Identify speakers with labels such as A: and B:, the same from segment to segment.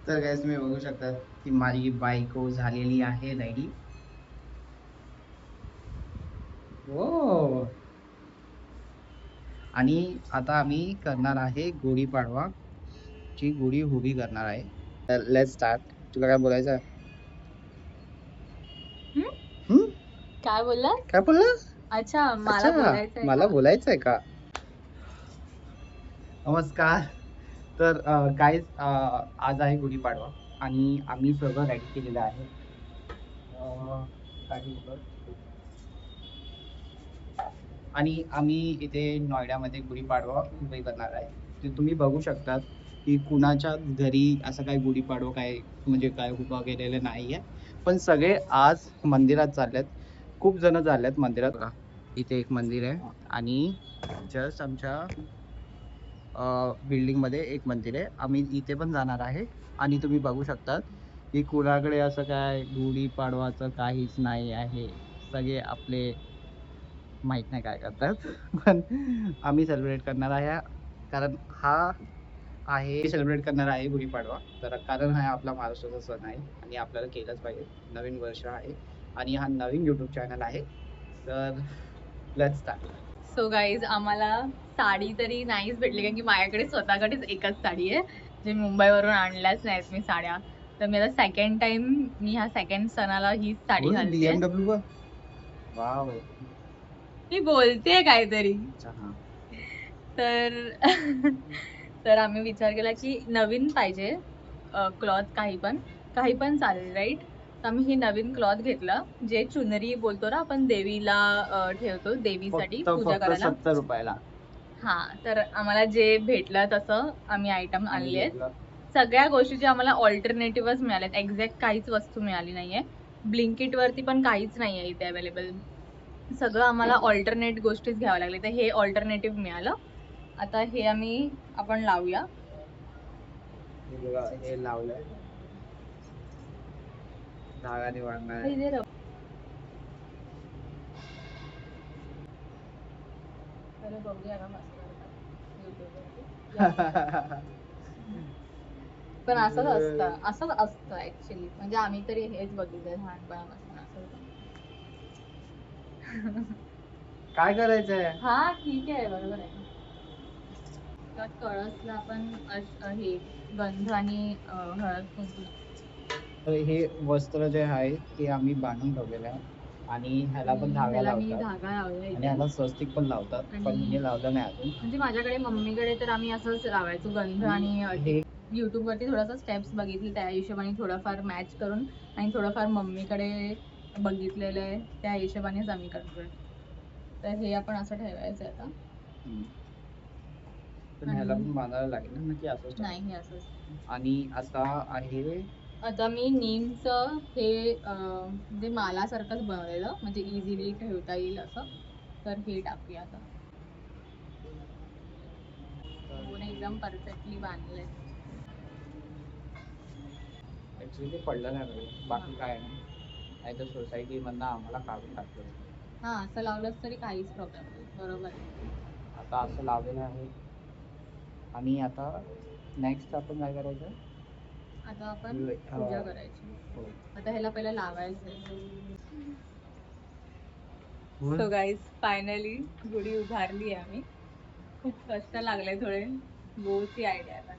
A: तर गाइस तुम्ही बघू शकता की माझी बायको झालेली आहे रेडी. हो. आणि आता आम्ही करणार आहे गुढीपाडवा ची गुढी उभी करणार आहे. तर लेट्स स्टार्ट. तुला काय बोलायचं आहे?
B: हं?
A: हं?
B: काय बोलला?
A: काय बोलला?
B: अच्छा, मला
A: अच्छा,
B: बोलायचंय
A: मला
B: का?
A: बोलायचं आहे का? नमस्कार. तर गाईज आज आहे गुढीपाडवा आणि आम्ही सगळं रेडी केलेलं आहे. काय बोलतात? आणि आम्ही इथे नोएडामध्ये गुढीपाडवा उभे करणार आहे. ते तुम्ही बघू शकतात की कुणाच्या घरी असं काही गुढीपाडवा काय म्हणजे काय उभा केलेलं नाहीये. पण सगळे आज मंदिरात चाललेत. खूप जण चाललेत मंदिरात. बघा, इथे एक मंदिर आहे आणि जस्ट आमच्या बिल्डिंगमध्ये एक मंदिर आहे. आम्ही इथे पण जाणार आहे आणि तुम्ही बघू शकता की कुणाकडे असं काय गुढीपाडवाचं काहीच नाही आहे. सगळे आपले माहित नाही काय करतात. पण आम्ही सेलिब्रेट करणार आहे. कारण हा आहे सेलिब्रेट करणार आहे गुढीपाडवा. तर कारण हा आपला महाराष्ट्राचा सण आहे आणि आपल्याला केलंच पाहिजे. नवीन वर्ष आहे आणि हा नवीन YouTube चॅनल आहे. तर लेट्स स्टार्ट.
B: सो गाईज आम्हाला साडी तरी नाहीच भेटली कारण की माझ्याकडे स्वतःकडेच एकच साडी आहे जे मुंबईवरून आणल्याच नाहीत मी साड्या. तर मी आता सेकंड टाइम मी ह्या सेकंड सणाला हीच साडी घालते.
A: BMW वर. वाव.
B: मी बोलतेय काहीतरी.
A: अच्छा हां.
B: तर तर आम्ही विचार केला की नवीन पाहिजे क्लॉथ काही पण चालेल राईट. तर आम्ही ही नवीन क्लॉथ घेतला जे चुनरी बोलतो ना आपण देवीला ठेवतो देवीसाठी पूजा
A: फक्त
B: करायला.
A: 70 रुपयाला
B: हा तर आम्हाला जे भेटलं तसं आम्ही आयटम
A: आम्ही
B: आणले आहेत.
A: घेतलं.
B: सगळ्या गोष्टीचे आम्हाला ऑल्टरनेटिव्हच मिळालेत. एक्झॅक्ट काहीच वस्तू मिळाली नाहीये. ब्लिंकिट वरती पण काहीच नाहीये इथे अवेलेबल. सगळं आम्हाला ऑल्टरनेट गोष्टीच घ्याव्या लागल्या. तर हे ऑल्टरनेटिव्ह मिळालं. आता हे आपण लावूया.
A: हे बघा हे लावलंय. धागाने बांधणार
B: हे
A: आहे.
B: जे तर बघूया ना मस्त वाटतं YouTubeवरती. पण असंच असतं ऍक्च्युली. म्हणजे आम्ही तरी हेच बघितलंय लहानपणापासून असं.
A: काय करायचंय?
B: हा ठीक आहे बरोबर आहे. तर कळसला आपण हे गंध आणि हळद कुंकू.
A: तर हे वस्त्र जे आहे ते आम्ही बांधून ठेवलेलं आहे आणि ह्याला पण
B: आणि
A: धागा
B: ह्याला मी
A: लावतात
B: धागा लावला
A: आणि
B: इथे.
A: ह्याला स्वस्तिक पण लावतात. पण
B: आणि
A: हे लावलं नाही अजून.
B: म्हणजे माझ्याकडे मम्मीकडे तर आम्ही असंच लावायचो गंध आणि
A: हे
B: युट्यूब वरती थोडासा स्टेप्स बघितले त्या हिशोबाने थोडंफार मॅच करून आणि थोडंफार मम्मीकडे बघितलेलं आहे त्या हिशोबानेच आम्ही करतोय. तर हे आपण असं ठेवायचं आता.
A: पण ह्याला
B: आणि
A: पण बांधायला लागेल ना की असंच
B: नाही हे
A: ठेवायचं.
B: असंच.
A: आणि आता आहे
B: आता मी नीमचं हे म्हणजे मालासारखंच बनवलेलं म्हणजे इझिली ठेवता येईल असं. तर हे टाकूया आता. दोन एकदम परफेक्टली बांधले.
A: ऍक्च्युली ते पडलं नाही पाहिजे. बाकी काय नाही. नाही तर सोसायटी मधनं आम्हाला काढून टाकलं.
B: हा असं लावलंच तरी काहीच प्रॉब्लेम नाही. बरोबर आहे.
A: आता असं लावलेलं आहे आणि आता नेक्स्ट आपण काय करायचं?
B: आता आपण पूजा करायची.
A: हो.
B: आता ह्याला पहिला लावायचंय.
A: बोल.
B: सो गाईज फायनली गुढी उभारली आहे आम्ही. खूप कष्ट लागले थोडे. बोची आयडिया आता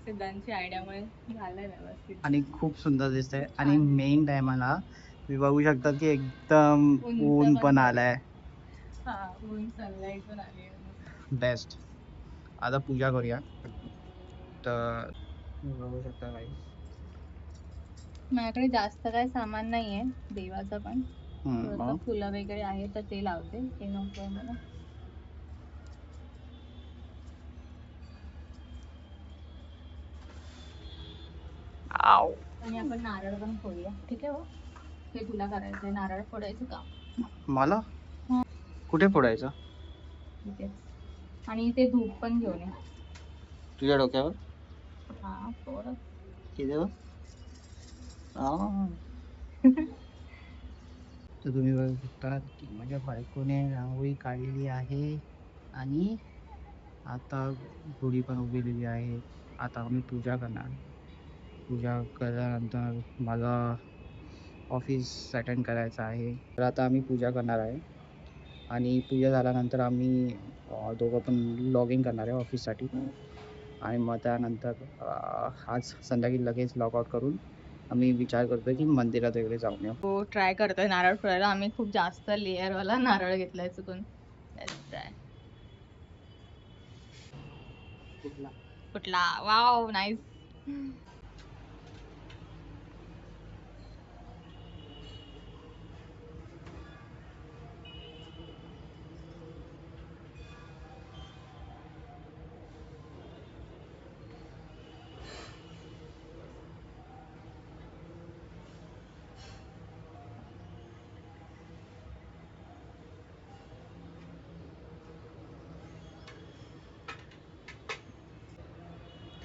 B: सिद्धांची आयडियामुळे झालंय व्यवस्थित.
A: आणि खूप सुंदर दिसतंय आणि
B: छान
A: मेन टायमाला तुम्ही बघू शकता की एकदम
B: उंच
A: ऊन पण
B: झालंय.
A: आलाय.
B: हा ऊन सनलाईट पण आली आहे.
A: बेस्ट. आता पूजा करूया. तर तुम्ही बघू शकता काही.
B: माझ्याकडे जास्त काही सामान नाहीये देवाचं पण. थोडंसं
A: मग
B: फुलं वगैरे आहे तर ते लावते. ते नकोय मला.
A: आव.
B: आणि आपण नारळ पण फोडूया. ठीक आहे हो. हे तुला करायचंय नारळ फोडायचं काम.
A: मला
B: हा.
A: कुठे फोडायचं?
B: इथेच. आणि इथे धूप पण घेऊन ये.
A: तुझ्या डोक्यावर?
B: हा फोड.
A: इथे बघ. तर तुम्ही बघू शकता की माझ्या बायकोने रांगोळी काढलेली आहे आणि आता गुढी पण उभी आहे. आता आम्ही पूजा करणार. पूजा केल्यानंतर मला ऑफिस अटेंड करायचं आहे. तर आता आम्ही पूजा करणार आहे आणि पूजा झाल्यानंतर आम्ही दोघं पण लॉग इन करणार आहे ऑफिससाठी आणि मग त्यानंतर आज संध्याकाळी लगेच लॉग आउट करून आम्ही विचार करतोय की मंदिरात वगैरे जाऊन येऊ.
B: तो ट्राय करतोय नारळ फोडायला. आम्ही खूप जास्त लेअरवाला नारळ घेतलाय चुकून. ट्राय कुठला वाव नाईस.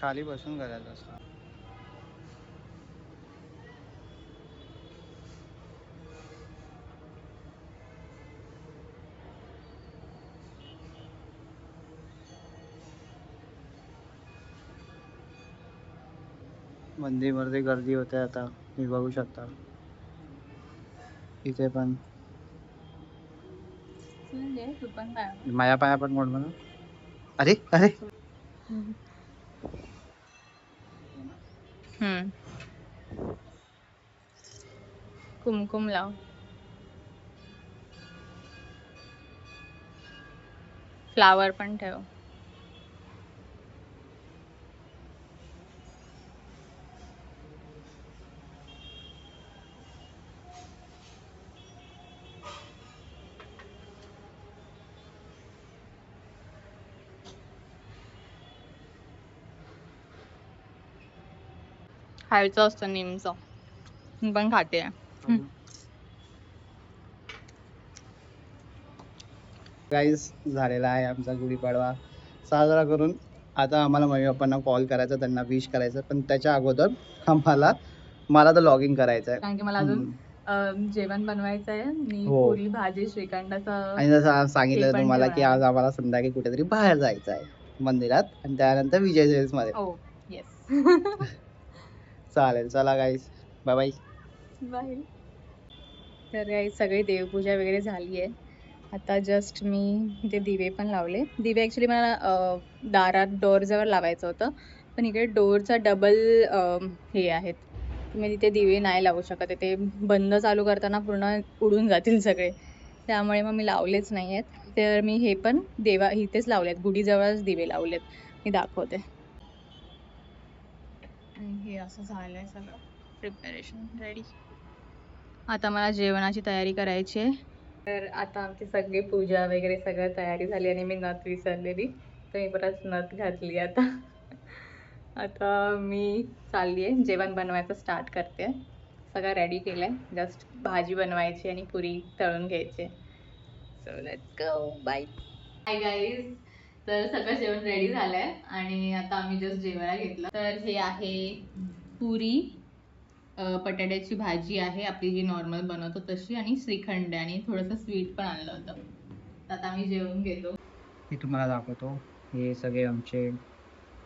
A: खाली बसून करायचं असतं. मंदिरमध्ये गर्दी होते आता, तुम्ही बघू शकता. इथे पण
B: तू पण काय
A: माझ्या पाया पण मोड म्हणून. अरे अरे
B: कुमकुम लाव. फ्लावर पण ठेव. खायचं असतं नेमचं. मी पण खाते.
A: गाईज झालेला आहे आमचा गुढीपाडवा साजरा करून. आता आम्हाला मम्मी पप्पांना कॉल करायचा, त्यांना विश करायचं, पण त्याच्या अगोदर मला तर लॉग इन करायचं आहे.
B: कारण की मला अजून जेवण बनवायचं आहे आणि
A: हो.
B: पुरी भाजी श्रीखंडाचं.
A: आणि जसं आज सांगितलं
B: ते पण
A: तुम्हाला की
B: ठेवणार
A: आज आम्हाला संध्याकाळी कुठेतरी बाहेर जायचं आहे मंदिरात आणि त्यानंतर विजय ज्वेल्स मध्ये.
B: हो येस.
A: चालेल, चला गाईज, बाय बाय.
B: बाय. तर काही सगळी देवपूजा वगैरे झाली आहे. आता जस्ट मी ते दिवे पण लावले. दिवे ॲक्च्युली मला दारात डोअरजवळ लावायचं होतं, पण इकडे डोअरचा डबल हे आहेत. तुम्ही तिथे दिवे नाही लावू शकत आहे. ते बंद चालू करताना पूर्ण उडून जातील सगळे. त्यामुळे मग मी लावलेच नाही आहेत. तर मी हे पण इथेच लावलेत. गुढीजवळच दिवे लावलेत. मी दाखवते. आणि हे असं झालंय सगळं प्रिपरेशन रेडी. आता मला जेवणाची तयारी करायची आहे. तर आता आमची सगळी पूजा वगैरे सगळं तयारी झाली आणि मी नथ विसरलेली, तर मी परत नथ घातली आता. आता मी चालली आहे जेवण बनवायचं स्टार्ट करते. सगळं रेडी केलंय. जस्ट भाजी बनवायची आणि पुरी तळून घ्यायची. So let's go. Bye hi guys. तर सगळं जेवण रेडी झालंय आणि आता आम्ही जस्ट जेवायला घेतलं. तर हे आहे पुरी, बटाट्याची भाजी आहे आपली जी नॉर्मल बनवतो तशी, आणि श्रीखंड आणि थोडंसं स्वीट पण आणलं होतं. तर आता आम्ही जेवून घेतो.
A: मी तुम्हाला दाखवतो, हे सगळे आमचे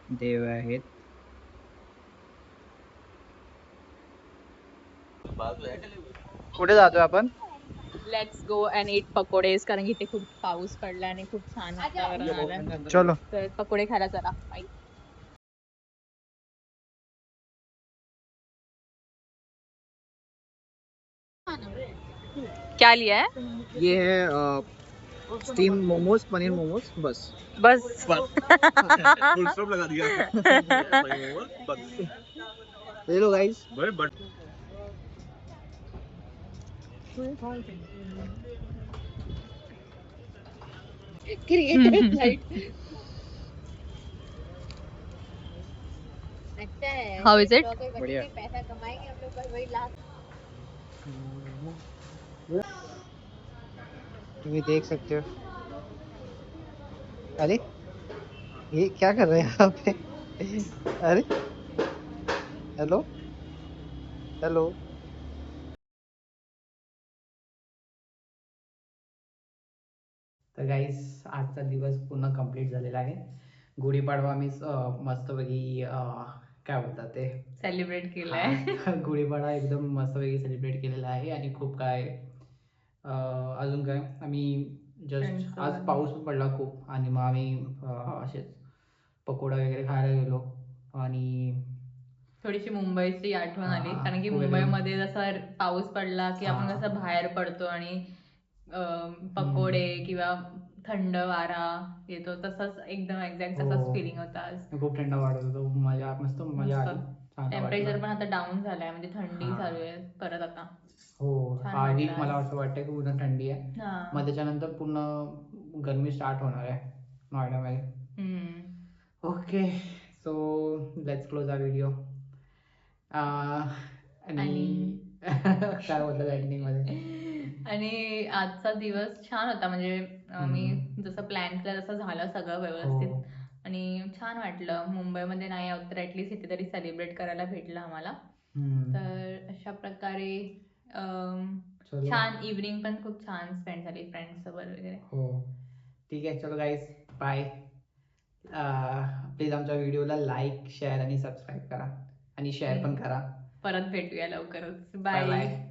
A: देव आहेत. कुठे जातोय आपण?
B: लेट्स गो अँड ईट पकोडेस, कारण की इथे खूप पाऊस पडला आणि खूप छान वातावरण आलंय.
A: चलो.
B: तर पकोडे खायला चला. बाय. क्या लिया है?
A: ये है स्टीम मोमोज, पनीर मोमोज, बस.
B: बस.
C: फुल स्टॉप लगा दिया बस.
A: ले लो गाइस.
D: अच्छा है।
B: How is it?
A: बढ़िया.
D: पैसा कमाएंगे हम लोग, बस वही लास्ट।
A: तुम्ही देख सकते हो. अरे ये क्या कर रहे हैं यहाँ पे? अरे हेलो हेलो. तर गाईस आजचा दिवस पूर्ण कंप्लीट झालेला आहे. गुढीपाडवा आम्ही मस्तपैकी काय बोलतात ते
B: सेलिब्रेट केलंय.
A: हा, गुढीपाडा एकदम मस्तपैकी सेलिब्रेट केलेला आहे. आणि खूप काय अजून काय आम्ही जस्ट
B: Friends
A: आज
B: सोबत.
A: पाऊस पडला खूप आणि मग आम्ही असेच पकोडा वगैरे खायला गेलो. आणि
B: थोडीशी मुंबईची आठवण आली,
A: हा,
B: कारण की
A: वगैरे.
B: मुंबईमध्ये जसा पाऊस पडला की आपण
A: हा.
B: कसं बाहेर पडतो आणि पकोडे किंवा थंड वारा येतो, तसंच एकदम एक्झॅक्ट तसाच
A: हो.
B: फिलिंग होता आज.
A: खूप थंड वाटत होतं. मस्त मजा आली. छान
B: टेम्परेचर
A: वाटलं.
B: पण आता डाऊन झालाय, म्हणजे थंडी
A: हा.
B: चालू आहे परत आता.
A: हो,
B: छान
A: हा
B: वाटलं
A: वीक
B: आज.
A: मला असं वाटतं की पूर्ण थंडी आहे.
B: हा.
A: मग त्याच्यानंतर पूर्ण गरमी स्टार्ट होणार आहे नोएडामध्ये.
B: Hmm.
A: Okay, so let's close our video. आणि काय बोलतात एंडिंग मध्ये?
B: आणि आजचा दिवस छान होता, म्हणजे मी जसं प्लॅन केलं तसं झालं सगळं व्यवस्थित.
A: हो.
B: आणि छान वाटलं, मुंबईमध्ये नाही आहोत तर ऍटलीस्ट इथे तरी सेलिब्रेट करायला भेटलं आम्हाला. तर अशा प्रकारे
A: चलो.
B: छान इव्हनिंग पण खूप छान स्पेंड झाली फ्रेंड्स सोबत वगैरे.
A: हो, ठीक आहे. चलो गाईज, बाय. प्लीज आमच्या व्हिडिओला लाईक, शेअर आणि सबस्क्राईब करा आणि शेअर पण करा.
B: परत भेटूया लवकरच.
A: Bye
B: bye.
A: बाय.